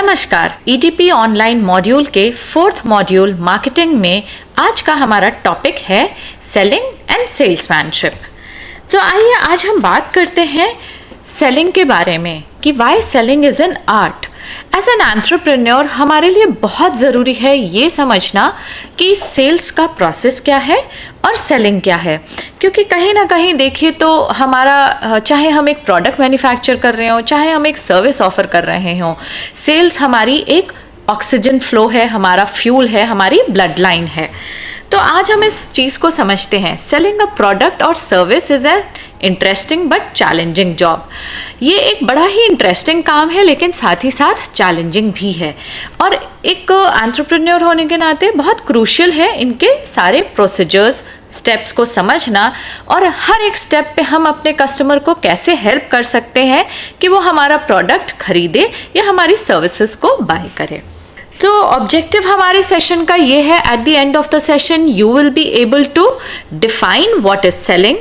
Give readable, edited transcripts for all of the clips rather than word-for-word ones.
नमस्कार, ETP online module के fourth module marketing में आज का हमारा टॉपिक है सेलिंग एंड सेल्समैनशिप। तो आइए आज हम बात करते हैं सेलिंग के बारे में कि why selling is an art. As an entrepreneur हमारे लिए बहुत ज़रूरी है ये समझना कि सेल्स का प्रोसेस क्या है और सेलिंग क्या है, क्योंकि कहीं ना कहीं देखिए तो हमारा चाहे हम एक प्रोडक्ट मैन्युफैक्चर कर रहे हो, चाहे हम एक सर्विस ऑफर कर रहे हो, सेल्स हमारी एक ऑक्सीजन फ्लो है, हमारा फ्यूल है, हमारी ब्लड लाइन है। तो आज हम इस चीज़ को समझते हैं। सेलिंग अ प्रोडक्ट और service is an interesting but challenging job. ये एक बड़ा ही इंटरेस्टिंग काम है लेकिन साथ ही साथ चैलेंजिंग भी है, और एक एंटरप्रेन्योर होने के नाते बहुत क्रूशियल है इनके सारे प्रोसीजर्स, स्टेप्स को समझना, और हर एक स्टेप पे हम अपने कस्टमर को कैसे हेल्प कर सकते हैं कि वो हमारा प्रोडक्ट खरीदे या हमारी सर्विसेज को बाय करे। तो ऑब्जेक्टिव हमारे सेशन का ये है, at the end of the session you will be able to define what is selling,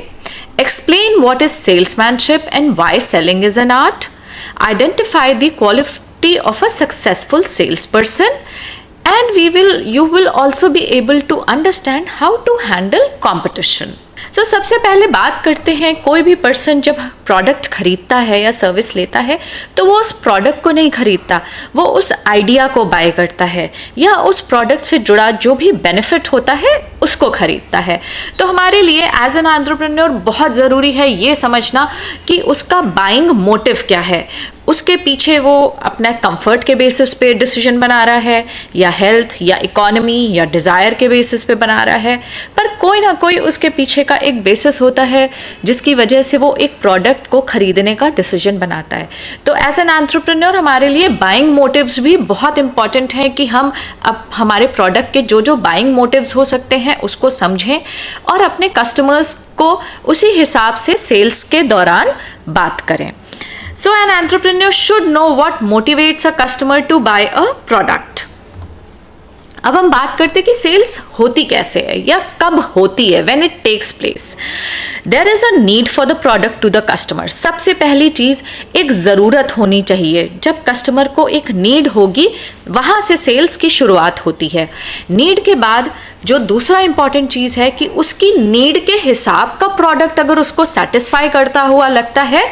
explain what is salesmanship and why selling is an art, identify the quality of a successful salesperson, and you will also be able to understand how to handle competition. तो सबसे पहले बात करते हैं, कोई भी person जब product खरीदता है या सर्विस लेता है तो वो उस प्रोडक्ट को नहीं खरीदता, वो उस आइडिया को बाय करता है या उस प्रोडक्ट से जुड़ा जो भी बेनिफिट होता है उसको खरीदता है। तो हमारे लिए एज एन एंटरप्रेन्योर बहुत ज़रूरी है ये समझना कि उसका बाइंग मोटिव क्या है, उसके पीछे वो अपना कंफर्ट के बेसिस पे डिसीजन बना रहा है या हेल्थ या इकोनॉमी या डिज़ायर के बेसिस पे बना रहा है, पर कोई ना कोई उसके पीछे का एक बेसिस होता है जिसकी वजह से वो एक प्रोडक्ट को खरीदने का डिसीजन बनाता है। तो एज एन एंटरप्रेन्योर हमारे लिए बाइंग मोटिव्स भी बहुत इंपॉर्टेंट हैं कि हम अब हमारे प्रोडक्ट के जो जो बाइंग मोटिव्स हो सकते हैं उसको समझें और अपने कस्टमर्स को उसी हिसाब से सेल्स के दौरान बात करें। So an entrepreneur should know what motivates a customer to buy a product. अब हम बात करते हैं कि सेल्स होती कैसे है या कब होती है, when it takes place. There is a need for the product to the customer. सबसे पहली चीज़ एक ज़रूरत होनी चाहिए। जब कस्टमर को एक नीड होगी वहाँ से सेल्स की शुरुआत होती है। नीड के बाद जो दूसरा इंपॉर्टेंट चीज़ है कि उसकी नीड के हिसाब का प्रोडक्ट अगर उसको सेटिस्फाई करता हुआ लगता है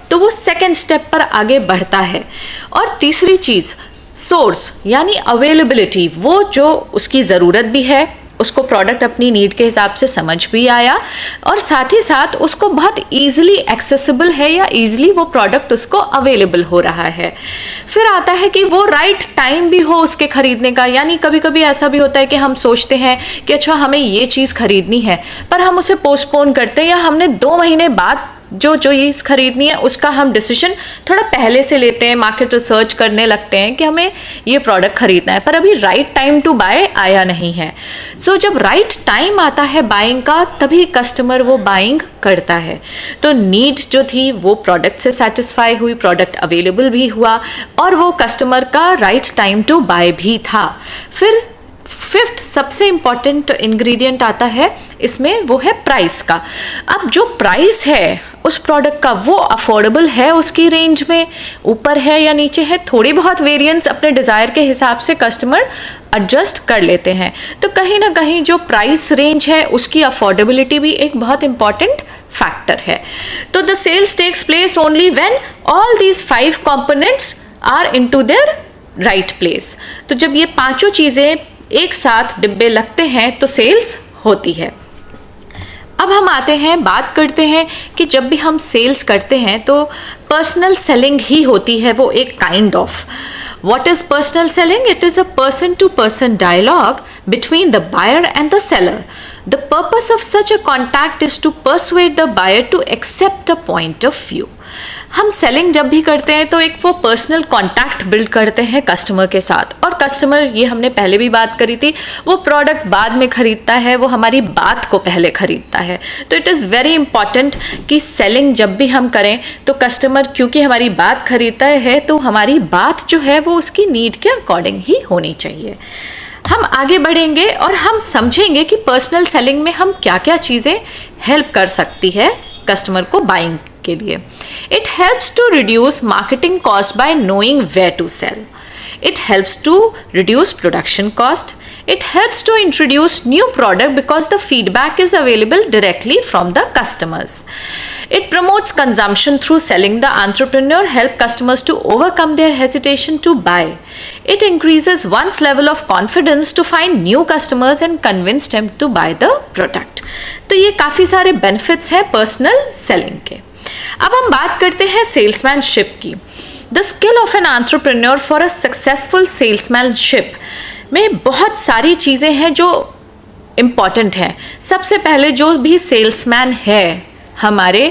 तो वो सेकेंड स्टेप पर आगे बढ़ता है। और तीसरी चीज़ सोर्स यानी अवेलेबिलिटी, वो जो उसकी ज़रूरत भी है, उसको प्रोडक्ट अपनी नीड के हिसाब से समझ भी आया और साथ ही साथ उसको बहुत ईजिली एक्सेसिबल है या ईजिली वो प्रोडक्ट उसको अवेलेबल हो रहा है। फिर आता है कि वो राइट टाइम भी हो उसके खरीदने का, यानी कभी कभी ऐसा भी होता है कि हम सोचते हैं कि अच्छा हमें ये चीज़ खरीदनी है पर हम उसे पोस्टपोन करते हैं या हमने 2 महीने बाद जो चीज़ खरीदनी है उसका हम डिसीजन थोड़ा पहले से लेते हैं, मार्केट रिसर्च करने लगते हैं कि हमें ये प्रोडक्ट खरीदना है, पर अभी राइट टाइम टू बाय आया नहीं है। सो जब राइट टाइम आता है बाइंग का तभी कस्टमर वो बाइंग करता है। तो नीड जो थी वो प्रोडक्ट से सेटिस्फाई हुई, प्रोडक्ट अवेलेबल भी हुआ और वो कस्टमर का राइट टाइम टू बाय भी था। फिर फिफ्थ सबसे इंपॉर्टेंट इंग्रेडिएंट आता है इसमें, वो है प्राइस का। अब जो प्राइस है उस प्रोडक्ट का वो अफोर्डेबल है, उसकी रेंज में ऊपर है या नीचे है, थोड़ी बहुत वेरिएंस अपने डिज़ायर के हिसाब से कस्टमर एडजस्ट कर लेते हैं। तो कहीं ना कहीं जो प्राइस रेंज है उसकी अफोर्डेबिलिटी भी एक बहुत इंपॉर्टेंट फैक्टर है। तो the sales takes place only when all these 5 components are into their right place. तो जब ये 5 चीज़ें एक साथ डिब्बे लगते हैं तो सेल्स होती है। अब हम आते हैं, बात करते हैं कि जब भी हम सेल्स करते हैं तो पर्सनल सेलिंग ही होती है वो एक kind of. What is personal selling? It is a person-to-person dialogue between the buyer and the seller. The purpose of such a contact is to persuade the buyer to accept a point of view. हम selling जब भी करते हैं तो एक वो personal contact build करते हैं कस्टमर के साथ, और कस्टमर, ये हमने पहले भी बात करी थी, वो प्रोडक्ट बाद में खरीदता है, वो हमारी बात को पहले खरीदता है। तो इट इज़ वेरी इंपॉर्टेंट कि सेलिंग जब भी हम करें तो कस्टमर क्योंकि हमारी बात खरीदता है तो हमारी बात जो है वो उसकी नीड के अकॉर्डिंग ही होनी चाहिए। हम आगे बढ़ेंगे और हम समझेंगे कि पर्सनल सेलिंग में हम क्या क्या चीज़ें हेल्प कर सकती है कस्टमर को बाइंग के लिए। It helps to reduce marketing cost by knowing where to sell. It helps to reduce production cost. It helps to introduce new product because the feedback is available directly from the customers. It promotes consumption through selling. The entrepreneur help customers to overcome their hesitation to buy. It increases one's level of confidence to find new customers and convince them to buy the product. तो ये काफ़ी सारे benefits हैं personal selling के. अब हम बात करते हैं salesmanship की. The skill of an entrepreneur for a successful salesmanship में बहुत सारी चीज़ें हैं जो इम्पॉर्टेंट हैं. सबसे पहले जो भी सेल्समैन है हमारे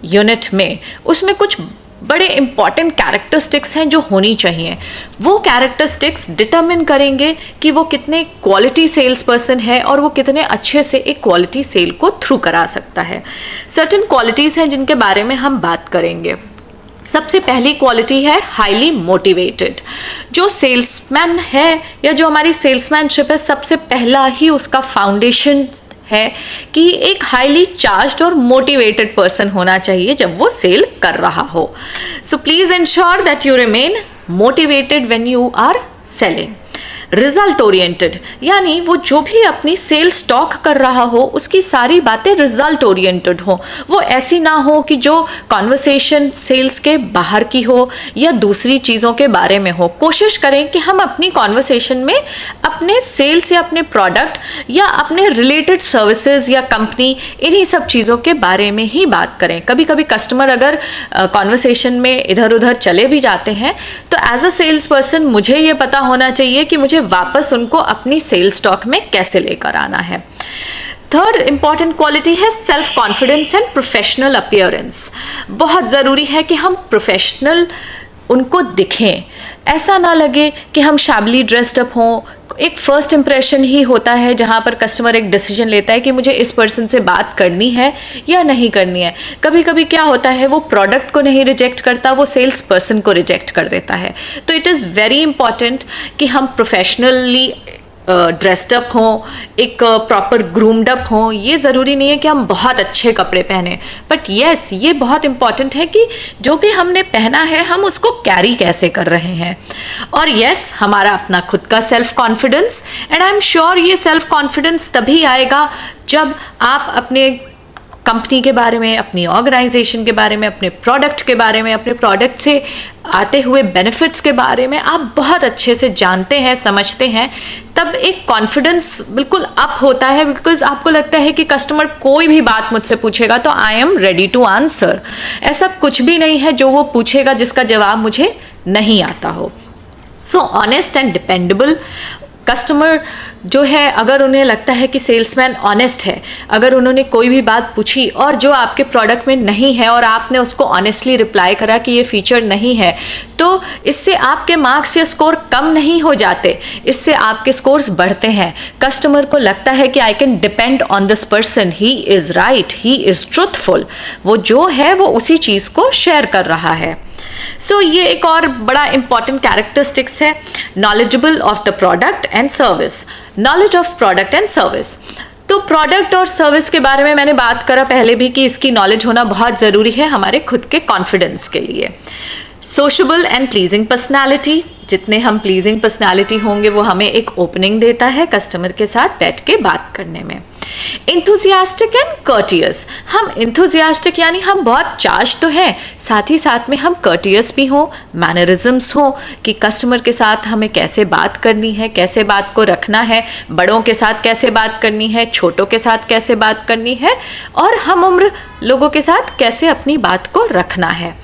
यूनिट में, उसमें कुछ बड़े इम्पॉर्टेंट कैरेक्टरिस्टिक्स हैं जो होनी चाहिए. वो कैरेक्टरिस्टिक्स डिटरमिन करेंगे कि वो कितने क्वालिटी सेल्स पर्सन है और वो कितने अच्छे से एक क्वालिटी सेल को थ्रू करा सकता है. सर्टेन क्वालिटीज़ हैं जिनके बारे में हम बात करेंगे. सबसे पहली क्वालिटी है हाईली मोटिवेटेड. जो सेल्समैन है या जो हमारी सेल्समैनशिप है, सबसे पहला ही उसका फाउंडेशन है कि एक हाईली चार्ज्ड और मोटिवेटेड पर्सन होना चाहिए जब वो सेल कर रहा हो. So please ensure that you remain motivated when you are selling. Result oriented, यानी वो जो भी अपनी सेल स्टॉक कर रहा हो उसकी सारी बातें रिजल्ट ओरिएंटेड हो. वो ऐसी ना हो कि जो कॉन्वर्सेशन सेल्स के बाहर की हो या दूसरी चीज़ों के बारे में हो. कोशिश करें कि हम अपनी कॉन्वर्सेशन में अपने सेल्स या अपने प्रोडक्ट या अपने रिलेटेड सर्विसेज या कंपनी, इन्हीं सब चीज़ों के बारे में ही बात करें. कभी कभी कस्टमर अगर कॉन्वर्सेशन में इधर उधर चले भी जाते हैं तो एज अ सेल्स पर्सन मुझे ये पता होना चाहिए कि मुझे वापस उनको अपनी सेल स्टॉक में कैसे लेकर आना है. थर्ड इंपॉर्टेंट क्वालिटी है self confidence and professional appearance. बहुत ज़रूरी है कि हम प्रोफेशनल उनको दिखें. ऐसा ना लगे कि हम शैबली ड्रेस्ड अप हों. एक फर्स्ट इंप्रेशन ही होता है जहाँ पर कस्टमर एक डिसीजन लेता है कि मुझे इस पर्सन से बात करनी है या नहीं करनी है. कभी कभी क्या होता है, वो प्रोडक्ट को नहीं रिजेक्ट करता, वो सेल्स पर्सन को रिजेक्ट कर देता है. तो इट इज़ वेरी इंपॉर्टेंट कि हम प्रोफेशनली ड्रेस्ड अप हों, एक प्रॉपर ग्रूम्ड अप हों. ये ज़रूरी नहीं है कि हम बहुत अच्छे कपड़े पहने, बट येस ये बहुत इंपॉर्टेंट है कि जो भी हमने पहना है हम उसको कैरी कैसे कर रहे हैं. और येस हमारा अपना खुद का self confidence. And I am sure ये सेल्फ कॉन्फिडेंस तभी आएगा जब आप अपने कंपनी के बारे में, अपनी ऑर्गेनाइजेशन के बारे में, अपने प्रोडक्ट के बारे में, अपने प्रोडक्ट से आते हुए बेनिफिट्स के बारे में आप बहुत अच्छे से जानते हैं, समझते हैं. तब एक कॉन्फिडेंस बिल्कुल अप होता है, बिकॉज आपको लगता है कि कस्टमर कोई भी बात मुझसे पूछेगा तो I am ready to answer. ऐसा कुछ भी नहीं है जो वो पूछेगा जिसका जवाब मुझे नहीं आता हो. So honest and dependable customer जो है, अगर उन्हें लगता है कि सेल्समैन ऑनेस्ट है, अगर उन्होंने कोई भी बात पूछी और जो आपके प्रोडक्ट में नहीं है और आपने उसको ऑनेस्टली रिप्लाई करा कि ये फीचर नहीं है, तो इससे आपके मार्क्स या स्कोर कम नहीं हो जाते, इससे आपके स्कोर्स बढ़ते हैं. कस्टमर को लगता है कि I can depend on this person, he is right, he is truthful. वो जो है वो उसी चीज़ को शेयर कर रहा है. सो ये एक और बड़ा इंपॉर्टेंट कैरेक्टरिस्टिक्स है. Knowledgeable of the product and service. Knowledge of product and service. तो प्रोडक्ट और सर्विस के बारे में मैंने बात करा पहले भी कि इसकी नॉलेज होना बहुत ज़रूरी है हमारे खुद के कॉन्फिडेंस के लिए. Sociable and pleasing personality. जितने हम प्लीजिंग पर्सनैलिटी होंगे वो हमें एक ओपनिंग देता है कस्टमर के साथ बैठ के बात करने में. Enthusiastic and courteous. हम इंथुजियास्टिक यानी हम बहुत चार्ज तो हैं, साथ ही साथ में हम कर्टियस भी हों, मैनरिज्म्स हों कि कस्टमर के साथ हमें कैसे बात करनी है, कैसे बात को रखना है, बड़ों के साथ कैसे बात करनी है, छोटों के साथ कैसे बात करनी है और हम उम्र लोगों के साथ कैसे अपनी बात को रखना है.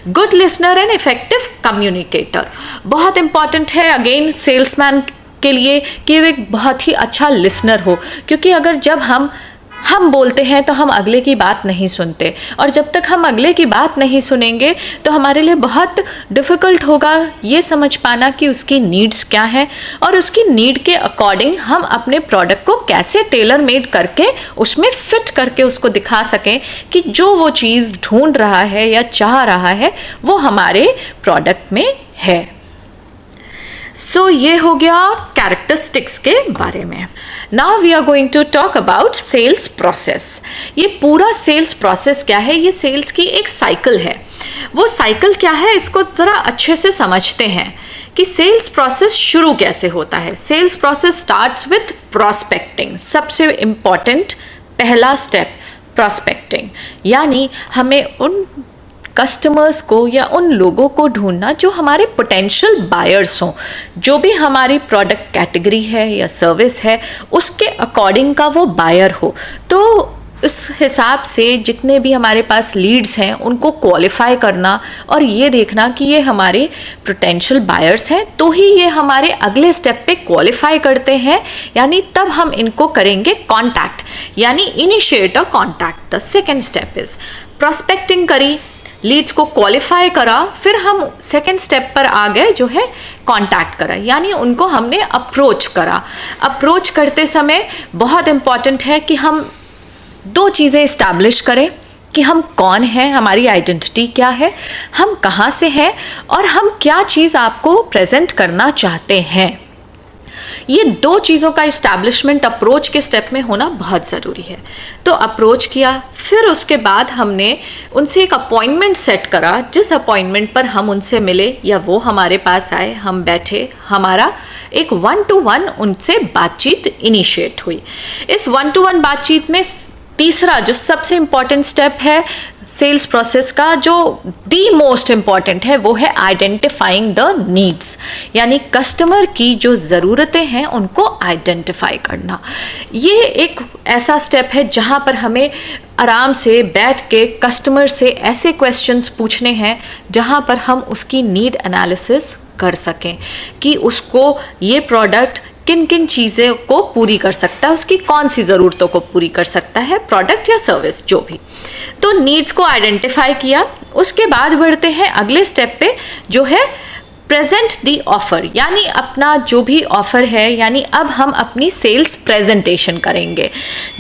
Good listener and effective communicator. बहुत इंपॉर्टेंट है अगेन सेल्समैन के लिए कि वो एक बहुत ही अच्छा लिसनर हो, क्योंकि अगर जब हम बोलते हैं तो हम अगले की बात नहीं सुनते, और जब तक हम अगले की बात नहीं सुनेंगे तो हमारे लिए बहुत डिफ़िकल्ट होगा ये समझ पाना कि उसकी नीड्स क्या हैं और उसकी नीड के अकॉर्डिंग हम अपने प्रोडक्ट को कैसे टेलर मेड करके उसमें फिट करके उसको दिखा सकें कि जो वो चीज़ ढूंढ रहा है या चाह रहा है वो हमारे प्रोडक्ट में है. सो ये हो गया कैरेक्टरिस्टिक्स के बारे में. Now we are going to talk about sales process. ये पूरा सेल्स प्रोसेस क्या है? ये सेल्स की एक साइकिल है. वो साइकिल क्या है इसको ज़रा अच्छे से समझते हैं कि सेल्स प्रोसेस शुरू कैसे होता है। Sales process starts with prospecting. सबसे इंपॉर्टेंट पहला स्टेप प्रॉस्पेक्टिंग, यानी हमें उन कस्टमर्स को या उन लोगों को ढूंढना जो हमारे पोटेंशियल बायर्स हों, जो भी हमारी प्रोडक्ट कैटेगरी है या सर्विस है उसके अकॉर्डिंग का वो बायर हो। तो उस हिसाब से जितने भी हमारे पास लीड्स हैं उनको क्वालिफाई करना और ये देखना कि ये हमारे पोटेंशियल बायर्स हैं, तो ही ये हमारे अगले स्टेप पे क्वालिफाई करते हैं, यानी तब हम इनको करेंगे कांटेक्ट, यानी initiate a contact. The second step is prospecting करी, लीड्स को क्वालिफाई करा, फिर हम सेकेंड स्टेप पर आ गए जो है कांटेक्ट करा, यानी उनको हमने अप्रोच करा। अप्रोच करते समय बहुत इंपॉर्टेंट है कि हम दो चीज़ें इस्टेब्लिश करें कि हम कौन हैं, हमारी आइडेंटिटी क्या है, हम कहाँ से हैं और हम क्या चीज़ आपको प्रेजेंट करना चाहते हैं। ये दो चीज़ों का इस्टेब्लिशमेंट अप्रोच के स्टेप में होना बहुत ज़रूरी है। तो अप्रोच किया, फिर उसके बाद हमने उनसे एक अपॉइंटमेंट सेट करा, जिस अपॉइंटमेंट पर हम उनसे मिले या वो हमारे पास आए, हम बैठे, हमारा एक 1-to-1 उनसे बातचीत इनिशिएट हुई। इस 1-to-1 बातचीत में तीसरा जो सबसे इम्पॉर्टेंट स्टेप है सेल्स प्रोसेस का, जो दी मोस्ट इम्पॉर्टेंट है, वो है आइडेंटिफाइंग द नीड्स, यानी कस्टमर की जो ज़रूरतें हैं उनको आइडेंटिफाई करना। ये एक ऐसा स्टेप है जहाँ पर हमें आराम से बैठ के कस्टमर से ऐसे क्वेश्चंस पूछने हैं जहाँ पर हम उसकी नीड एनालिसिस कर सकें कि उसको ये प्रोडक्ट किन किन चीज़ों को पूरी कर सकता है, उसकी कौन सी ज़रूरतों को पूरी कर सकता है, प्रोडक्ट या सर्विस जो भी। तो नीड्स को आइडेंटिफाई किया, उसके बाद बढ़ते हैं अगले स्टेप पे जो है प्रेजेंट दी ऑफर, यानी अपना जो भी ऑफर है, यानी अब हम अपनी सेल्स प्रेजेंटेशन करेंगे।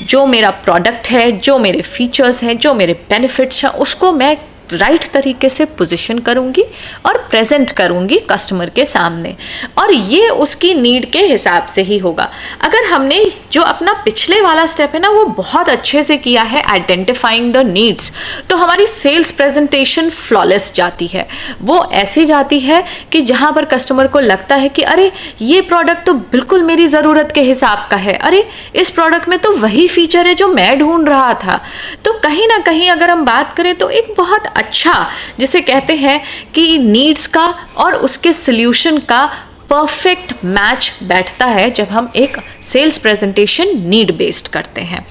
जो मेरा प्रोडक्ट है, जो मेरे फीचर्स हैं, जो मेरे बेनिफिट्स हैं, उसको मैं राइट तरीके से पोजीशन करूंगी और प्रेजेंट करूंगी कस्टमर के सामने, और ये उसकी नीड के हिसाब से ही होगा। अगर हमने जो अपना पिछले वाला स्टेप है ना वो बहुत अच्छे से किया है आइडेंटिफाइंग द नीड्स, तो हमारी सेल्स प्रेजेंटेशन फ्लॉलेस जाती है। वो ऐसी जाती है कि जहाँ पर कस्टमर को लगता है कि अरे ये प्रोडक्ट तो बिल्कुल मेरी ज़रूरत के हिसाब का है, अरे इस प्रोडक्ट में तो वही फीचर है जो मैं ढूंढ रहा था। तो कहीं ना कहीं अगर हम बात करें तो एक बहुत अच्छा, जिसे कहते हैं कि नीड्स का और उसके सॉल्यूशन का परफेक्ट मैच बैठता है जब हम एक सेल्स प्रेजेंटेशन नीड बेस्ड करते हैं।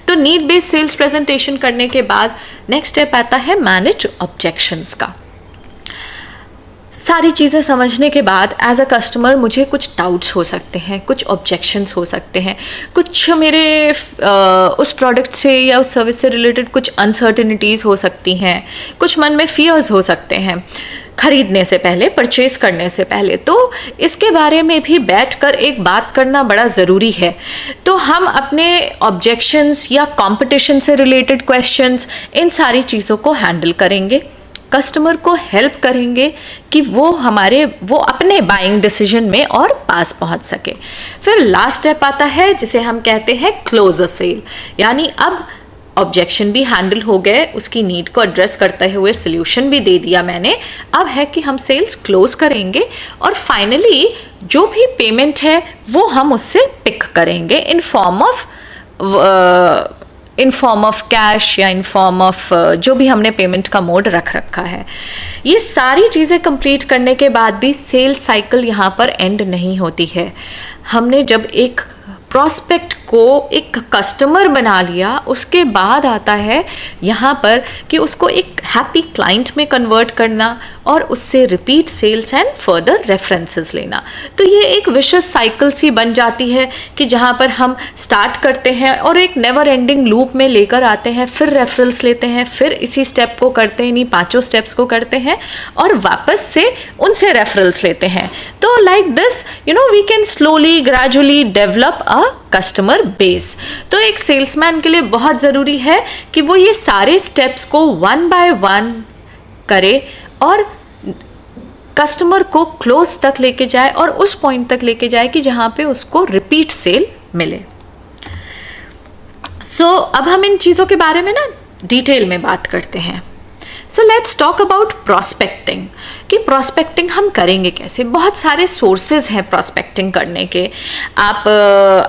तो नीड बेस्ड सेल्स प्रेजेंटेशन करने के बाद नेक्स्ट स्टेप आता है मैनेज ऑब्जेक्शंस का। सारी चीज़ें समझने के बाद एज अ कस्टमर मुझे कुछ डाउट्स हो सकते हैं, कुछ ऑब्जेक्शंस हो सकते हैं, कुछ मेरे उस प्रोडक्ट से या उस सर्विस से रिलेटेड कुछ अनसर्टेनिटीज़ हो सकती हैं, कुछ मन में फियर्स हो सकते हैं खरीदने से पहले, परचेज करने से पहले। तो इसके बारे में भी बैठकर एक बात करना बड़ा ज़रूरी है। तो हम अपने ऑब्जेक्शंस या कंपटीशन से रिलेटेड क्वेश्चंस, इन सारी चीज़ों को हैंडल करेंगे, कस्टमर को हेल्प करेंगे कि वो अपने बाइंग डिसीजन में और पास पहुंच सके। फिर लास्ट स्टेप आता है जिसे हम कहते हैं क्लोज अ सेल, यानी अब ऑब्जेक्शन भी हैंडल हो गए, उसकी नीड को एड्रेस करते हुए सोल्यूशन भी दे दिया मैंने, अब है कि हम सेल्स क्लोज करेंगे और फाइनली जो भी पेमेंट है वो हम उससे पिक करेंगे इन फॉर्म ऑफ कैश या इन फॉर्म ऑफ जो भी हमने पेमेंट का मोड रख रखा है। ये सारी चीज़ें कंप्लीट करने के बाद भी सेल्स साइकिल यहाँ पर एंड नहीं होती है। हमने जब एक प्रॉस्पेक्ट को एक कस्टमर बना लिया, उसके बाद आता है यहाँ पर कि उसको एक हैप्पी क्लाइंट में कन्वर्ट करना और उससे repeat sales and further references लेना। तो ये एक विशेष साइकिल सी बन जाती है कि जहाँ पर हम स्टार्ट करते हैं और एक नेवर एंडिंग लूप में लेकर आते हैं, फिर रेफरल्स लेते हैं, फिर इसी स्टेप को करते हैं, इन्हीं 5 स्टेप्स को करते हैं और वापस से उनसे रेफरल्स लेते हैं। तो like this we can slowly gradually develop a customer base. तो एक सेल्समैन के लिए बहुत ज़रूरी है कि वो ये सारे स्टेप्स को 1 बाय 1 करे और कस्टमर को क्लोज तक लेके जाए और उस पॉइंट तक लेके जाए कि जहाँ पे उसको रिपीट सेल मिले। सो अब हम इन चीज़ों के बारे में ना डिटेल में बात करते हैं। So let's talk about prospecting, कि प्रॉस्पेक्टिंग हम करेंगे कैसे। बहुत सारे सोर्सेज हैं प्रॉस्पेक्टिंग करने के। आप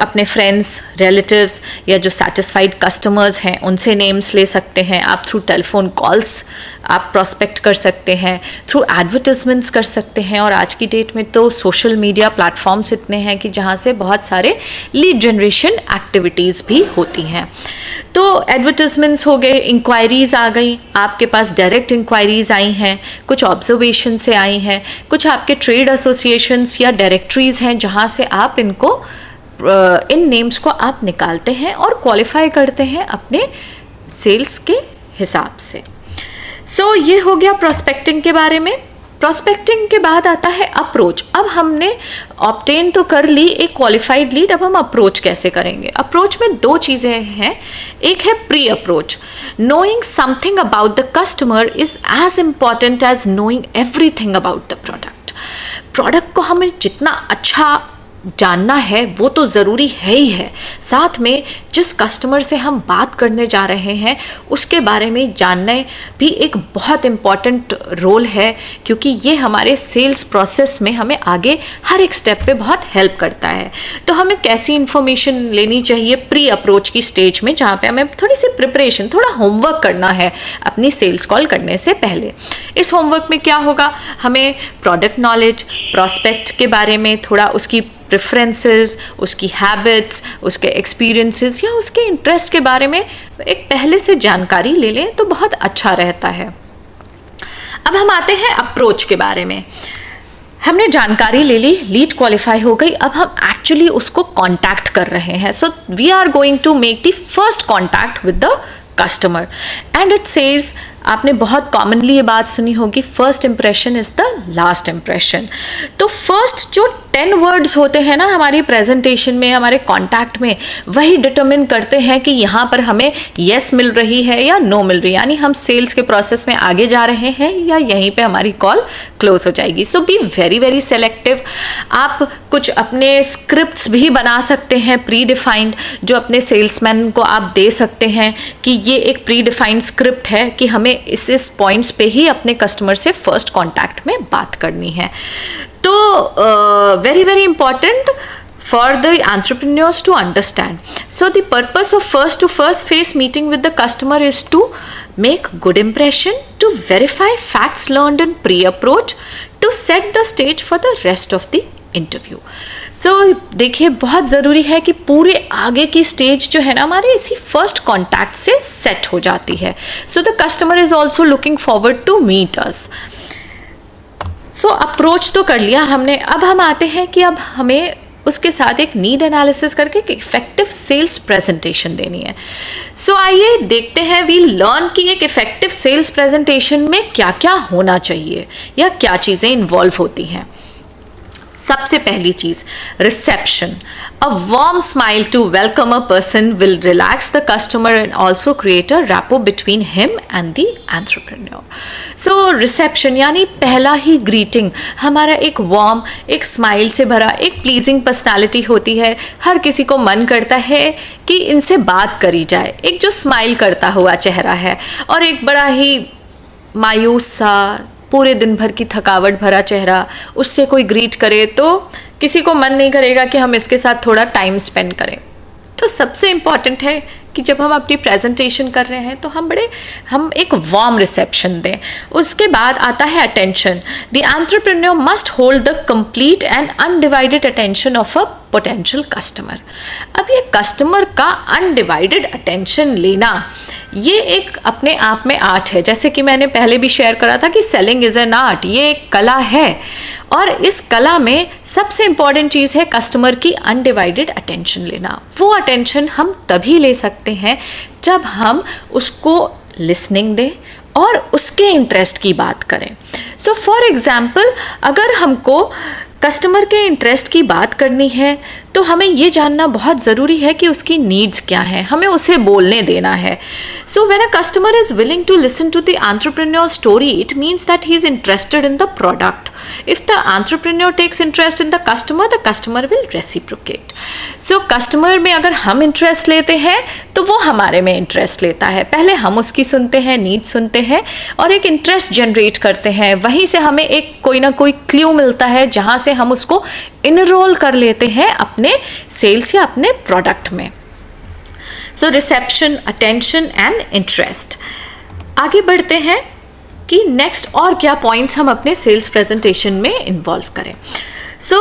अपने फ्रेंड्स, रिलेटिव्स या जो सेटिस्फाइड कस्टमर्स हैं उनसे नेम्स ले सकते हैं। आप थ्रू टेलीफोन कॉल्स आप प्रॉस्पेक्ट कर सकते हैं, थ्रू एडवर्टिजमेंट्स कर सकते हैं, और आज की डेट में तो सोशल मीडिया प्लेटफॉर्म्स इतने हैं कि जहाँ से बहुत सारे लीड जनरेशन एक्टिविटीज़ भी होती हैं। तो एडवर्टिजमेंट्स हो गए, इंक्वायरीज़ आ गई, आपके पास डायरेक्ट इंक्वायरीज़ आई हैं, कुछ ऑब्जर्वेशन से आई हैं, कुछ आपके ट्रेड एसोसिएशंस या डायरेक्टरीज़ हैं जहाँ से आप इनको इन नेम्स को आप निकालते हैं और क्वालिफाई करते हैं अपने सेल्स के हिसाब से। सो ये हो गया प्रोस्पेक्टिंग के बारे में। प्रोस्पेक्टिंग के बाद आता है अप्रोच। अब हमने ऑब्टेन तो कर ली एक क्वालिफाइड लीड, अब हम अप्रोच कैसे करेंगे। अप्रोच में दो चीज़ें हैं। एक है pre approach. Knowing something about the customer is as important as knowing everything about the product. Product को हमें जितना अच्छा जानना है वो तो ज़रूरी है ही है, साथ में जिस कस्टमर से हम बात करने जा रहे हैं उसके बारे में जानना भी एक बहुत इम्पॉर्टेंट रोल है, क्योंकि ये हमारे सेल्स प्रोसेस में हमें आगे हर एक स्टेप पे बहुत हेल्प करता है। तो हमें कैसी इन्फॉर्मेशन लेनी चाहिए प्री अप्रोच की स्टेज में, जहाँ पे हमें थोड़ी सी प्रिपरेशन, थोड़ा होमवर्क करना है अपनी सेल्स कॉल करने से पहले। इस होमवर्क में क्या होगा, हमें प्रोडक्ट नॉलेज, प्रॉस्पेक्ट के बारे में थोड़ा, उसकी प्रेफरेंसेस, उसकी हैबिट्स, उसके एक्सपीरियंसेस या उसके इंटरेस्ट के बारे में एक पहले से जानकारी ले लें तो बहुत अच्छा रहता है। अब हम आते हैं अप्रोच के बारे में। हमने जानकारी ले ली, लीड क्वालिफाई हो गई, अब हम एक्चुअली उसको कांटेक्ट कर रहे हैं। So we are going to make the first contact with the customer and it says, आपने बहुत कॉमनली ये बात सुनी होगी, first impression is the last impression. तो फर्स्ट जो 10 वर्ड्स होते हैं ना हमारी प्रेजेंटेशन में, हमारे कॉन्टैक्ट में, वही डिटरमिन करते हैं कि यहाँ पर हमें येस मिल रही है या नो मिल रही है, यानी हम सेल्स के प्रोसेस में आगे जा रहे हैं या यहीं पे हमारी कॉल क्लोज हो जाएगी। सो बी वेरी वेरी सेलेक्टिव। आप कुछ अपने स्क्रिप्ट्स भी बना सकते हैं प्री डिफाइंड, जो अपने सेल्समैन को आप दे सकते हैं कि ये एक प्री डिफाइंड स्क्रिप्ट है कि हमें इस पॉइंट्स पे ही अपने कस्टमर से फर्स्ट कांटेक्ट में बात करनी है। तो very very important for the entrepreneurs to understand. So the purpose of first to first face meeting with the customer is to make good impression, to verify facts learned in pre-approach, to set the stage for the rest of the interview. तो देखिए बहुत ज़रूरी है कि पूरे आगे की stage जो है ना हमारे इसी फर्स्ट कॉन्टैक्ट से सेट हो जाती है। So the customer is also looking forward to meet us. So approach तो कर लिया हमने, अब हम आते हैं कि अब हमें उसके साथ एक नीड एनालिसिस करके एक इफेक्टिव सेल्स प्रेजेंटेशन देनी है। सो आइए देखते हैं, वी लर्न कि एक इफेक्टिव सेल्स प्रेजेंटेशन में क्या क्या होना चाहिए या क्या चीज़ें इन्वॉल्व होती हैं। सबसे पहली चीज, reception. A warm smile to welcome a person will relax the customer and also create a rapport between him and the entrepreneur. So reception यानी पहला ही ग्रीटिंग हमारा एक वार्म, एक स्माइल से भरा, एक प्लीजिंग पर्सनालिटी होती है। हर किसी को मन करता है कि इनसे बात करी जाए। एक जो स्माइल करता हुआ चेहरा है और एक बड़ा ही मायूस सा, पूरे दिन भर की थकावट भरा चेहरा, उससे कोई ग्रीट करे तो किसी को मन नहीं करेगा कि हम इसके साथ थोड़ा टाइम स्पेंड करें। तो सबसे इम्पॉर्टेंट है कि जब हम अपनी प्रेजेंटेशन कर रहे हैं तो हम एक वार्म रिसेप्शन दें। उसके बाद आता है attention. The entrepreneur must hold the complete and undivided attention of a potential customer. अब ये कस्टमर का अनडिवाइडेड अटेंशन लेना, ये एक अपने आप में आर्ट है। जैसे कि मैंने पहले भी शेयर करा था कि सेलिंग इज एन आर्ट, ये एक कला है। और इस कला में सबसे इंपॉर्टेंट चीज़ है कस्टमर की अनडिवाइडेड अटेंशन लेना। वो अटेंशन हम तभी ले सकते हैं जब हम उसको लिसनिंग दें और उसके इंटरेस्ट की बात करें। सो फॉर एग्जाम्पल, अगर हमको कस्टमर के इंटरेस्ट की बात करनी है तो हमें ये जानना बहुत ज़रूरी है कि उसकी नीड्स क्या हैं, हमें उसे बोलने देना है. So when a customer is willing to listen to the entrepreneur story, it means that he is interested in the product. If the entrepreneur takes interest in the customer will reciprocate. So customer में अगर हम interest लेते हैं तो वो हमारे में interest लेता है. पहले हम उसकी सुनते हैं, नीड सुनते हैं और एक इंटरेस्ट जनरेट करते हैं. वहीं से हमें एक कोई ना कोई क्ल्यू मिलता है जहाँ से हम उसको इनरोल कर लेते हैं अपने सेल्स या अपने प्रोडक्ट में. सो रिसेप्शन, अटेंशन एंड इंटरेस्ट. आगे बढ़ते हैं कि नेक्स्ट और क्या पॉइंट्स हम अपने सेल्स प्रेजेंटेशन में इन्वॉल्व करें. So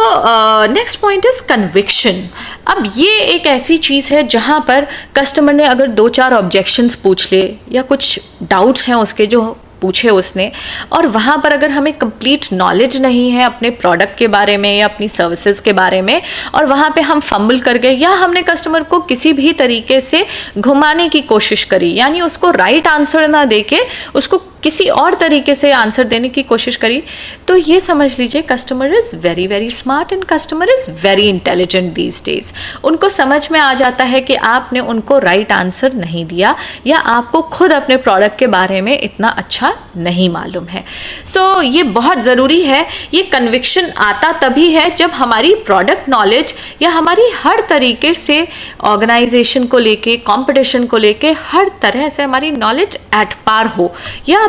next point is conviction. अब ये एक ऐसी चीज़ है जहाँ पर कस्टमर ने अगर 2-4 ऑब्जेक्शंस पूछ ले या कुछ डाउट्स हैं उसके जो पूछे उसने, और वहाँ पर अगर हमें कंप्लीट नॉलेज नहीं है अपने प्रोडक्ट के बारे में या अपनी सर्विसेज के बारे में, और वहाँ पे हम फंबल कर गए या हमने कस्टमर को किसी भी तरीके से घुमाने की कोशिश करी, यानी उसको राइट आंसर ना देके उसको किसी और तरीके से आंसर देने की कोशिश करी, तो ये समझ लीजिए customer is very very smart and customer is very intelligent these days. उनको समझ में आ जाता है कि आपने उनको राइट आंसर नहीं दिया या आपको खुद अपने प्रोडक्ट के बारे में इतना अच्छा नहीं मालूम है. सो ये बहुत ज़रूरी है. ये कन्विक्शन आता तभी है जब हमारी प्रोडक्ट नॉलेज या हमारी हर तरीके से ऑर्गेनाइजेशन को लेके, कंपटीशन को लेके हर तरह से हमारी नॉलेज एट पार हो, या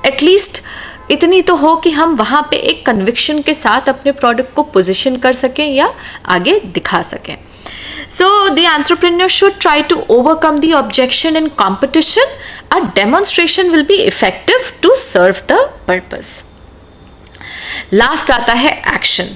एटलीस्ट इतनी तो हो कि हम वहाँ पे एक कन्विक्शन के साथ अपने प्रोडक्ट को पोजीशन कर सकें या आगे दिखा सकें. So the entrepreneur should try to overcome the objection in competition. A demonstration will be effective to serve the purpose. Last आता है एक्शन.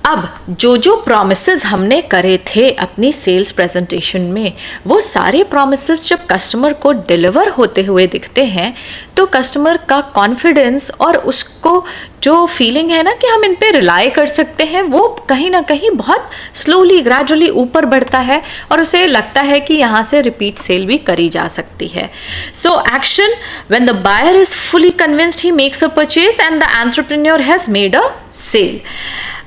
अब जो प्रॉमिसेस हमने करे थे अपनी सेल्स प्रेजेंटेशन में, वो सारे प्रॉमिसेस जब कस्टमर को डिलीवर होते हुए दिखते हैं तो कस्टमर का कॉन्फिडेंस और उसको जो फीलिंग है ना कि हम इन पे रिलाई कर सकते हैं, वो कहीं ना कहीं बहुत स्लोली ग्रेजुअली ऊपर बढ़ता है और उसे लगता है कि यहाँ से रिपीट सेल भी करी जा सकती है. So action. When the buyer is fully convinced he makes a purchase and the entrepreneur has made a sale.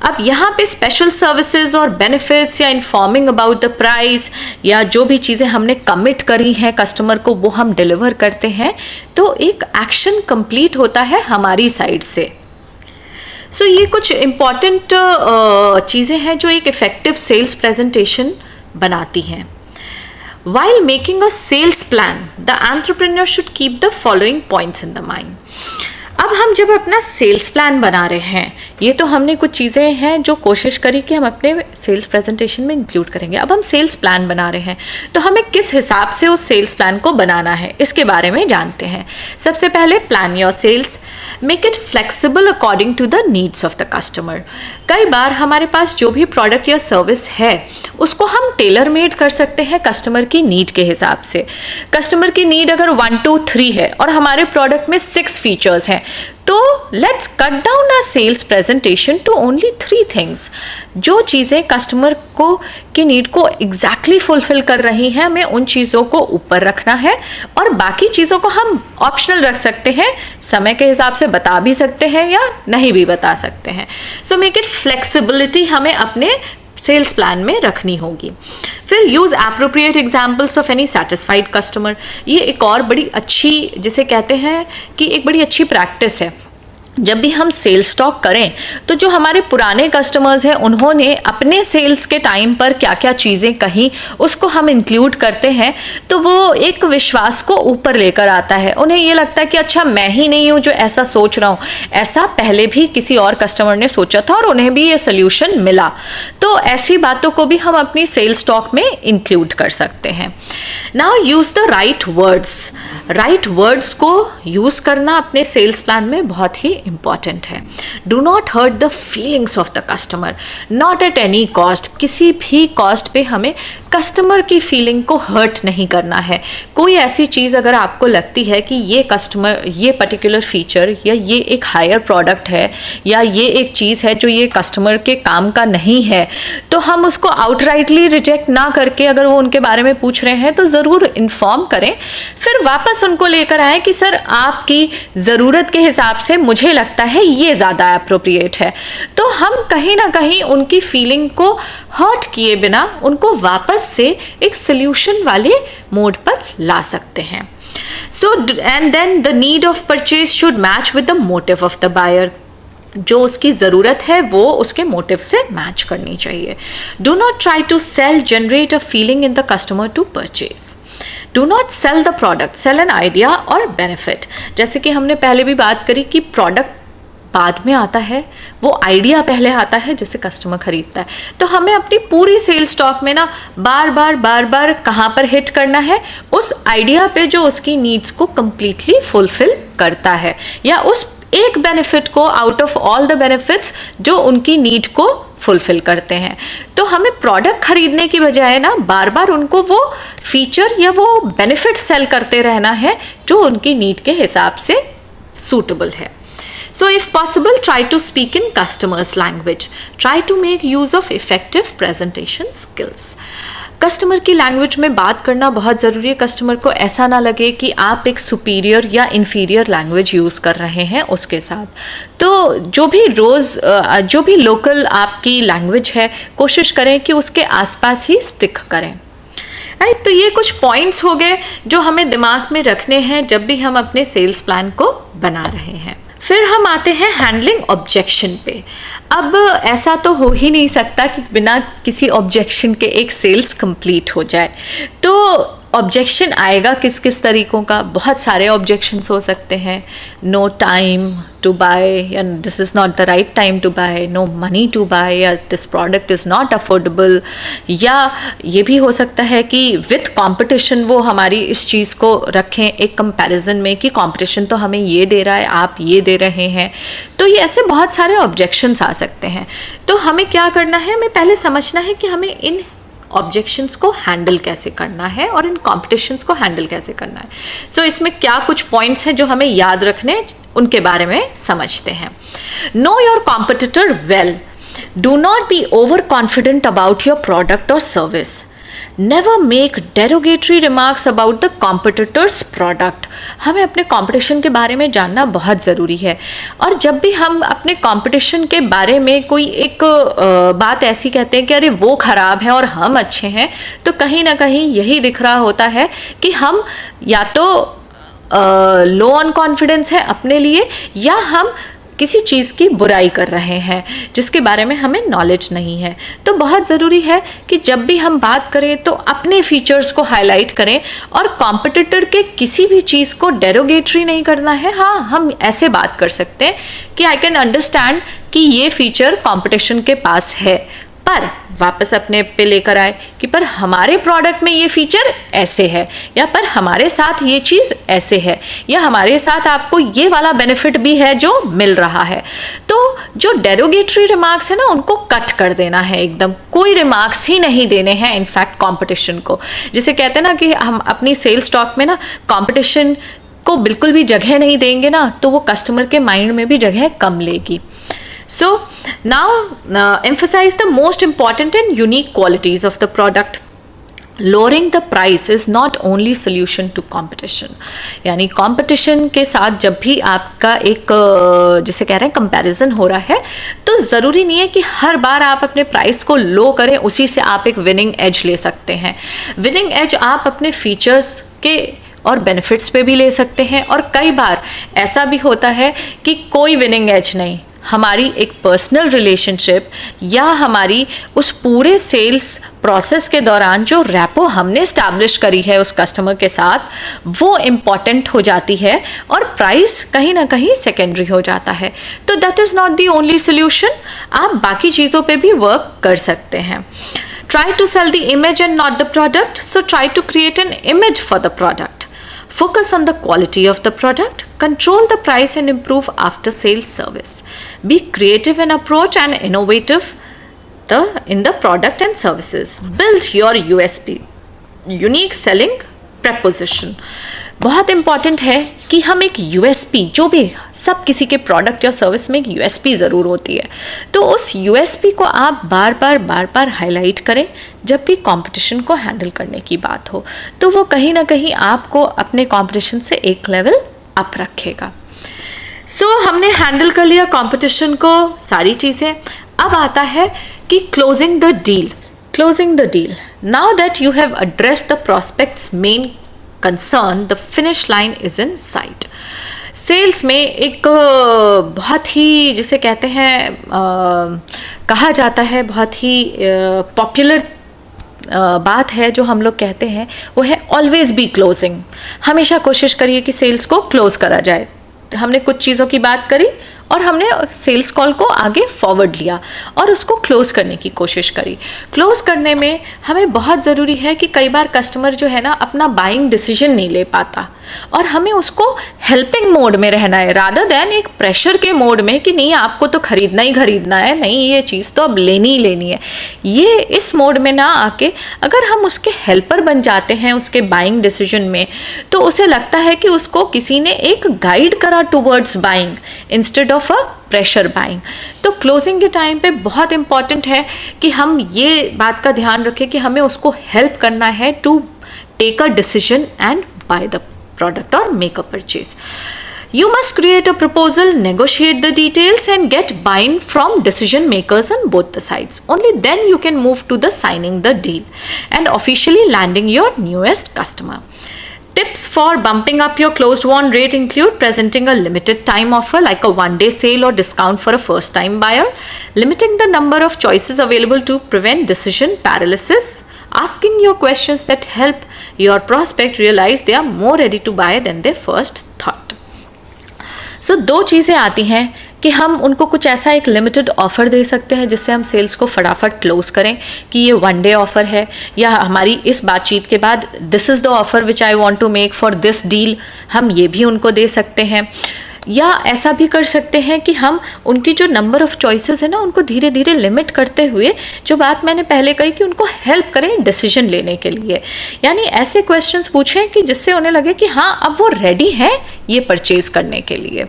अब यहाँ पे स्पेशल सर्विसेज और बेनिफिट्स या इन्फॉर्मिंग अबाउट द प्राइस या जो भी चीज़ें हमने कमिट करी हैं कस्टमर को वो हम डिलीवर करते हैं, तो एक एक्शन कंप्लीट होता है हमारी साइड से. सो ये कुछ इम्पॉर्टेंट चीज़ें हैं जो एक इफ़ेक्टिव सेल्स प्रेजेंटेशन बनाती हैं. While making a sales plan, the entrepreneur should keep the following points in the mind. अब हम जब अपना सेल्स प्लान बना रहे हैं, ये तो हमने कुछ चीज़ें हैं जो कोशिश करी कि हम अपने सेल्स प्रेजेंटेशन में इंक्लूड करेंगे. अब हम सेल्स प्लान बना रहे हैं तो हमें किस हिसाब से उस सेल्स प्लान को बनाना है इसके बारे में जानते हैं. सबसे पहले plan your sales. Make it flexible according to the needs of the customer. कई बार हमारे पास जो भी प्रोडक्ट या सर्विस है उसको हम टेलर मेड कर सकते हैं कस्टमर की नीड के हिसाब से. कस्टमर की नीड अगर 1, 2, 3 है और हमारे प्रोडक्ट में 6 फीचर्स हैं, तो let's cut down our sales presentation to only 3 things. जो चीज़ें कस्टमर को की नीड को एग्जैक्टली फुलफिल कर रही हैं, हमें उन चीज़ों को ऊपर रखना है और बाकी चीज़ों को हम ऑप्शनल रख सकते हैं, समय के हिसाब से बता भी सकते हैं या नहीं भी बता सकते हैं. सो मेक इट फ्लेक्सिबिलिटी हमें अपने सेल्स प्लान में रखनी होगी. फिर use appropriate examples of any satisfied customer. ये एक और बड़ी अच्छी, जिसे कहते हैं कि एक बड़ी अच्छी प्रैक्टिस है. जब भी हम सेल्स टॉक करें तो जो हमारे पुराने कस्टमर्स हैं उन्होंने अपने सेल्स के टाइम पर क्या क्या चीज़ें कहीं उसको हम इंक्लूड करते हैं, तो वो एक विश्वास को ऊपर लेकर आता है. उन्हें ये लगता है कि अच्छा मैं ही नहीं हूँ जो ऐसा सोच रहा हूँ, ऐसा पहले भी किसी और कस्टमर ने सोचा था और उन्हें भी ये सोल्यूशन मिला. तो ऐसी बातों को भी हम अपनी सेल्स टॉक में इंक्लूड कर सकते हैं. Now use the right words. Right words को यूज़ करना अपने सेल्स प्लान में बहुत ही इंपॉर्टेंट है. Do not hurt the feelings of the customer, not at any cost. किसी भी कॉस्ट पे हमें कस्टमर की फीलिंग को हर्ट नहीं करना है. कोई ऐसी चीज़ अगर आपको लगती है कि ये कस्टमर, ये पर्टिकुलर फीचर या ये एक हायर प्रोडक्ट है या ये एक चीज़ है जो ये कस्टमर के काम का नहीं है, तो हम उसको आउटराइटली रिजेक्ट ना करके अगर वो उनके बारे में पूछ रहे हैं तो ज़रूर इन्फॉर्म करें. फिर वापस बस उनको लेकर आए कि सर आपकी ज़रूरत के हिसाब से मुझे लगता है ये ज़्यादा अप्रोप्रिएट है। तो हम कहीं ना कहीं उनकी फीलिंग को हर्ट किए बिना उनको वापस से एक सल्यूशन वाले मोड पर ला सकते हैं। So and then the need of purchase should match with the motive of the buyer. जो उसकी ज़रूरत है वो उसके मोटिव से मैच करनी चाहिए। Do not try to sell generate a feeling in the customer to purchase. Do not sell the product, sell an idea और बेनिफिट। जैसे कि हमने पहले भी बात करी कि प्रोडक्ट बाद में आता है, वो आइडिया पहले आता है जिसे कस्टमर खरीदता है। तो हमें अपनी पूरी सेल स्टॉक में ना बार बार कहाँ पर हिट करना है, उस आइडिया पे जो उसकी नीड्स को कंप्लीटली फुलफिल करता है, या उस एक बेनिफिट को out of all the benefits जो उनकी नीड को फुलफिल करते हैं। तो हमें प्रोडक्ट खरीदने की बजाय ना बार बार उनको वो फीचर या वो बेनिफिट सेल करते रहना है जो उनकी नीड के हिसाब से सूटेबल है। So if possible, try to speak in customers' language. Try to make use of effective presentation skills. Customer की लैंग्वेज में बात करना बहुत ज़रूरी है। कस्टमर को ऐसा ना लगे कि आप एक सुपीरियर या इन्फीरियर लैंग्वेज यूज़ कर रहे हैं उसके साथ। तो जो भी लोकल आपकी लैंग्वेज है, कोशिश करें कि उसके आसपास ही स्टिक करें। राइट, तो ये कुछ पॉइंट्स हो गए जो हमें दिमाग में रखने हैं जब भी हम अपने सेल्स प्लान को बना रहे हैं। फिर हम आते हैं हैंडलिंग ऑब्जेक्शन पे। अब ऐसा तो हो ही नहीं सकता कि बिना किसी ऑब्जेक्शन के एक सेल्स कंप्लीट हो जाए। तो ऑब्जेक्शन आएगा किस किस तरीक़ों का, बहुत सारे ऑब्जेक्शंस हो सकते हैं। नो टाइम टू बाय, या this is not the right time to buy, no money to buy, या this product is not affordable. या ये भी हो सकता है कि विथ कंपटीशन वो हमारी इस चीज़ को रखें एक कंपैरिजन में कि कंपटीशन तो हमें ये दे रहा है, आप ये दे रहे हैं। तो ये ऐसे बहुत सारे ऑब्जेक्शंस आ सकते हैं। तो हमें क्या करना है, हमें पहले समझना है कि हमें इन ऑब्जेक्शंस को हैंडल कैसे करना है और इन कॉम्पिटिशन्स को हैंडल कैसे करना है। सो इसमें क्या कुछ पॉइंट्स हैं जो हमें याद रखने, उनके बारे में समझते हैं। Know your competitor well. Do not be over confident about your product और service. Never make derogatory remarks about the competitor's product. हमें अपने कंपटीशन के बारे में जानना बहुत ज़रूरी है। और जब भी हम अपने कंपटीशन के बारे में कोई एक बात ऐसी कहते हैं कि अरे वो ख़राब है और हम अच्छे हैं, तो कहीं ना कहीं यही दिख रहा होता है कि हम या तो लो ऑन कॉन्फिडेंस है अपने लिए, या हम किसी चीज़ की बुराई कर रहे हैं जिसके बारे में हमें नॉलेज नहीं है। तो बहुत ज़रूरी है कि जब भी हम बात करें तो अपने फीचर्स को हाईलाइट करें और कॉम्पिटिटर के किसी भी चीज़ को डेरोगेटरी नहीं करना है। हाँ, हम ऐसे बात कर सकते हैं कि आई कैन अंडरस्टैंड कि ये फीचर कॉम्पिटिशन के पास है, पर वापस अपने पे लेकर आए कि पर हमारे प्रोडक्ट में ये फीचर ऐसे है, या पर हमारे साथ ये चीज़ ऐसे है, या हमारे साथ आपको ये वाला बेनिफिट भी है जो मिल रहा है। तो जो डेरोगेटरी रिमार्क्स है ना, उनको कट कर देना है एकदम, कोई रिमार्क्स ही नहीं देने हैं इनफैक्ट कंपटीशन को। जिसे कहते हैं ना कि हम अपनी सेल स्टॉक में ना कंपटीशन को बिल्कुल भी जगह नहीं देंगे ना, तो वो कस्टमर के माइंड में भी जगह कम लेगी। So now emphasize the most important and unique qualities of the product. Lowering the price is not only solution to competition. यानी competition के साथ जब भी आपका एक जिसे कह रहे हैं कंपैरिजन हो रहा है, तो ज़रूरी नहीं है कि हर बार आप अपने प्राइस को लो करें, उसी से आप एक विनिंग एज ले सकते हैं। विनिंग एज आप अपने फीचर्स के और बेनिफिट्स पे भी ले सकते हैं। और कई बार ऐसा भी होता है कि कोई विनिंग एज नहीं, हमारी एक पर्सनल रिलेशनशिप या हमारी उस पूरे सेल्स प्रोसेस के दौरान जो रैपो हमने इस्टेब्लिश करी है उस कस्टमर के साथ, वो इम्पॉर्टेंट हो जाती है और प्राइस कहीं ना कहीं सेकेंडरी हो जाता है। तो that is not the only solution, आप बाकी चीज़ों पे भी वर्क कर सकते हैं। Try to sell the image and not the product, so try to create an image for the product. Focus on the quality of the product, control the price and improve after sales service. Be creative in approach and innovative in the product and services. Build your USP, unique selling proposition. बहुत important है कि हम एक USP, जो भी सब किसी के प्रोडक्ट या सर्विस में एक यूएसपी ज़रूर होती है, तो उस यूएसपी को आप बार बार हाईलाइट करें जब भी कंपटीशन को हैंडल करने की बात हो, तो वो कहीं ना कहीं आपको अपने कंपटीशन से एक लेवल अप रखेगा। हमने हैंडल कर लिया कंपटीशन को, सारी चीज़ें। अब आता है कि closing the deal. Closing the deal, now that you have addressed the prospect's main concern, the finish line is in sight. Sales में एक बहुत ही, जिसे कहते हैं कहा जाता है, बहुत ही पॉपुलर बात है जो हम लोग कहते हैं, वो है ऑलवेज बी क्लोजिंग। हमेशा कोशिश करिए कि सेल्स को क्लोज करा जाए। हमने कुछ चीज़ों की बात करी और हमने सेल्स कॉल को आगे फॉरवर्ड लिया और उसको क्लोज करने की कोशिश करी। क्लोज करने में हमें बहुत ज़रूरी है कि कई बार कस्टमर जो है ना अपना बाइंग डिसीजन नहीं ले पाता, और हमें उसको हेल्पिंग मोड में रहना है रादर देन एक प्रेशर के मोड में कि नहीं आपको तो खरीदना ही खरीदना है, नहीं ये चीज़ तो अब लेनी ही लेनी है। ये इस मोड में ना आके अगर हम उसके हेल्पर बन जाते हैं उसके बाइंग डिसीजन में, तो उसे लगता है कि उसको किसी ने एक गाइड करा towards buying instead of a pressure buying. तो क्लोजिंग के टाइम पे बहुत इंपॉर्टेंट है कि हम ये बात का ध्यान रखें कि हमें उसको हेल्प करना है to take a decision and buy the product or make a purchase. You must create a proposal, negotiate the details and get buy-in from decision makers on both the sides. Only then you can move to the signing the deal and officially landing your newest customer. Tips for bumping up your closed won rate include presenting a limited time offer like a one-day sale or discount for a first-time buyer, limiting the number of choices available to prevent decision paralysis, asking your questions that help your prospect realize they are more ready to buy than they first thought. So दो चीज़ें आती हैं कि हम उनको कुछ ऐसा एक लिमिटेड ऑफ़र दे सकते हैं जिससे हम सेल्स को फटाफट क्लोज करें कि ये वन डे ऑफ़र है, या हमारी इस बातचीत के बाद this is the offer which I want to make for this deal, हम ये भी उनको दे सकते हैं। या ऐसा भी कर सकते हैं कि हम उनकी जो नंबर ऑफ़ चॉइसेस है ना उनको धीरे धीरे लिमिट करते हुए, जो बात मैंने पहले कही कि उनको हेल्प करें डिसीजन लेने के लिए, यानी ऐसे क्वेश्चंस पूछें कि जिससे उन्हें लगे कि हाँ अब वो रेडी है ये परचेज करने के लिए।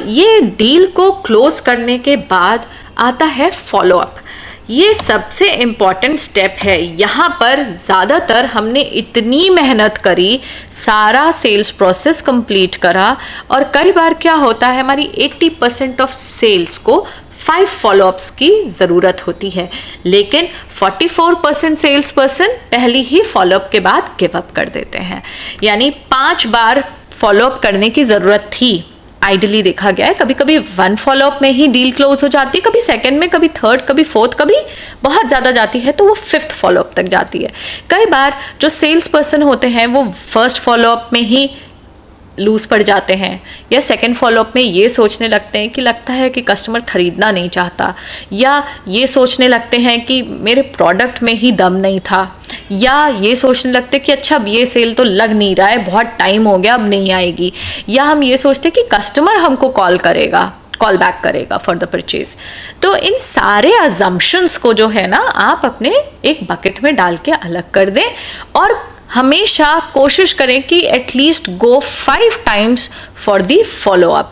ये डील को क्लोज करने के बाद आता है फॉलोअप। ये सबसे इम्पॉर्टेंट स्टेप है। यहाँ पर ज़्यादातर हमने इतनी मेहनत करी, सारा सेल्स प्रोसेस कंप्लीट करा, और कई बार क्या होता है हमारी 80% ऑफ सेल्स को 5 फॉलोअप्स की ज़रूरत होती है, लेकिन 44% सेल्स पर्सन पहली ही फॉलोअप के बाद गिव अप कर देते हैं। यानी 5 बार फॉलोअप करने की ज़रूरत थी आइडियली देखा गया है। कभी कभी 1 फॉलोअप में ही डील क्लोज हो जाती है, कभी सेकंड में, कभी थर्ड, कभी फोर्थ, कभी बहुत ज़्यादा जाती है तो वो 5th फॉलोअप तक जाती है। कई बार जो सेल्स पर्सन होते हैं वो फर्स्ट फॉलोअप में ही लूज पड़ जाते हैं, या सेकंड फॉलोअप में ये सोचने लगते हैं कि लगता है कि कस्टमर ख़रीदना नहीं चाहता, या ये सोचने लगते हैं कि मेरे प्रोडक्ट में ही दम नहीं था, या ये सोचने लगते कि अच्छा अब ये सेल तो लग नहीं रहा है, बहुत टाइम हो गया अब नहीं आएगी, या हम ये सोचते कि कस्टमर हमको कॉल बैक करेगा फॉर द परचेज। तो इन सारे अजम्पशंस को जो है ना आप अपने एक बकेट में डाल के अलग कर दें, और हमेशा कोशिश करें कि at least go 5 times for the follow up,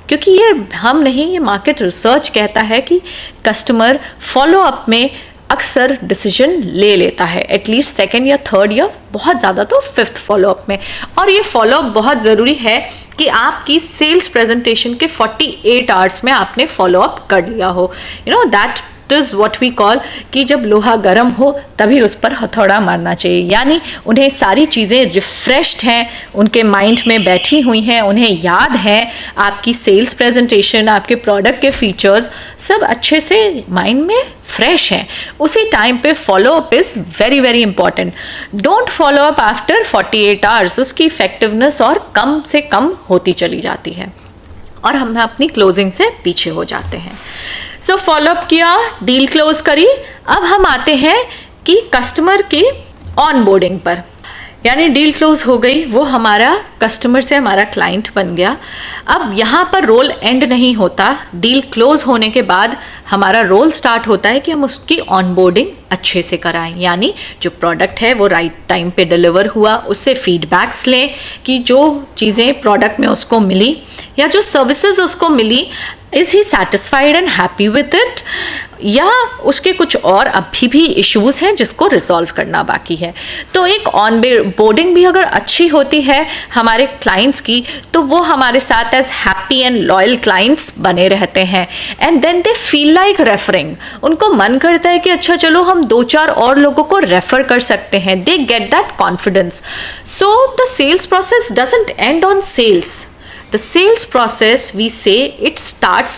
क्योंकि ये हम नहीं, ये मार्केट रिसर्च कहता है कि कस्टमर फॉलोअप में अक्सर डिसीजन ले लेता है, एटलीस्ट सेकेंड या थर्ड या बहुत ज़्यादा तो 5th फॉलोअप में। और ये फॉलोअप बहुत ज़रूरी है कि आपकी सेल्स प्रेजेंटेशन के 48 आवर्स में आपने फॉलोअप कर लिया हो। That is what we call कि जब लोहा गर्म हो तभी उस पर हथौड़ा मारना चाहिए, यानी उन्हें सारी चीज़ें रिफ्रेश्ड हैं, उनके माइंड में बैठी हुई हैं, उन्हें याद है आपकी सेल्स प्रेजेंटेशन, आपके प्रोडक्ट के फीचर्स सब अच्छे से माइंड में फ्रेश हैं। उसी टाइम पे follow up is very very important. Don't follow up after 48 hours, उसकी इफेक्टिवनेस और कम से कम होती चली जाती है और हम अपनी क्लोजिंग से पीछे हो जाते हैं। सो फॉलोअप किया, डील क्लोज करी। अब हम आते हैं कि कस्टमर की ऑनबोर्डिंग पर। यानी डील क्लोज हो गई, वो हमारा कस्टमर से हमारा क्लाइंट बन गया। अब यहाँ पर रोल एंड नहीं होता, डील क्लोज होने के बाद हमारा रोल स्टार्ट होता है कि हम उसकी ऑनबोर्डिंग अच्छे से कराएं, यानी जो प्रोडक्ट है वो राइट टाइम पे डिलीवर हुआ, उससे फीडबैक्स लें कि जो चीज़ें प्रोडक्ट में उसको मिली या जो सर्विसेज उसको मिली, is he satisfied and happy with it, या उसके कुछ और अभी भी इश्यूज हैं जिसको रिजॉल्व करना बाकी है। तो एक ऑन बोर्डिंग भी अगर अच्छी होती है हमारे क्लाइंट्स की, तो वो हमारे साथ as happy and loyal clients बने रहते हैं, and then they feel like referring. उनको मन करता है कि अच्छा चलो हम 2-4 और लोगों को रेफर कर सकते हैं, they get that confidence. So the sales process doesn't end on sales, the sales process we say it starts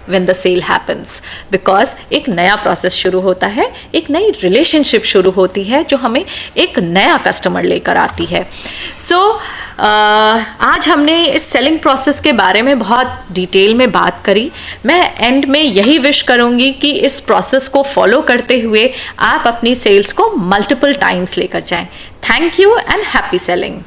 when the sale happens, because एक नया प्रोसेस शुरू होता है, एक नई रिलेशनशिप शुरू होती है जो हमें एक नया कस्टमर लेकर आती है। सो आज हमने इस सेलिंग प्रोसेस के बारे में बहुत डिटेल में बात करी। मैं एंड में यही विश करूँगी कि इस प्रोसेस को फॉलो करते हुए आप अपनी सेल्स को मल्टीपल टाइम्स लेकर जाएं। Thank you and happy selling.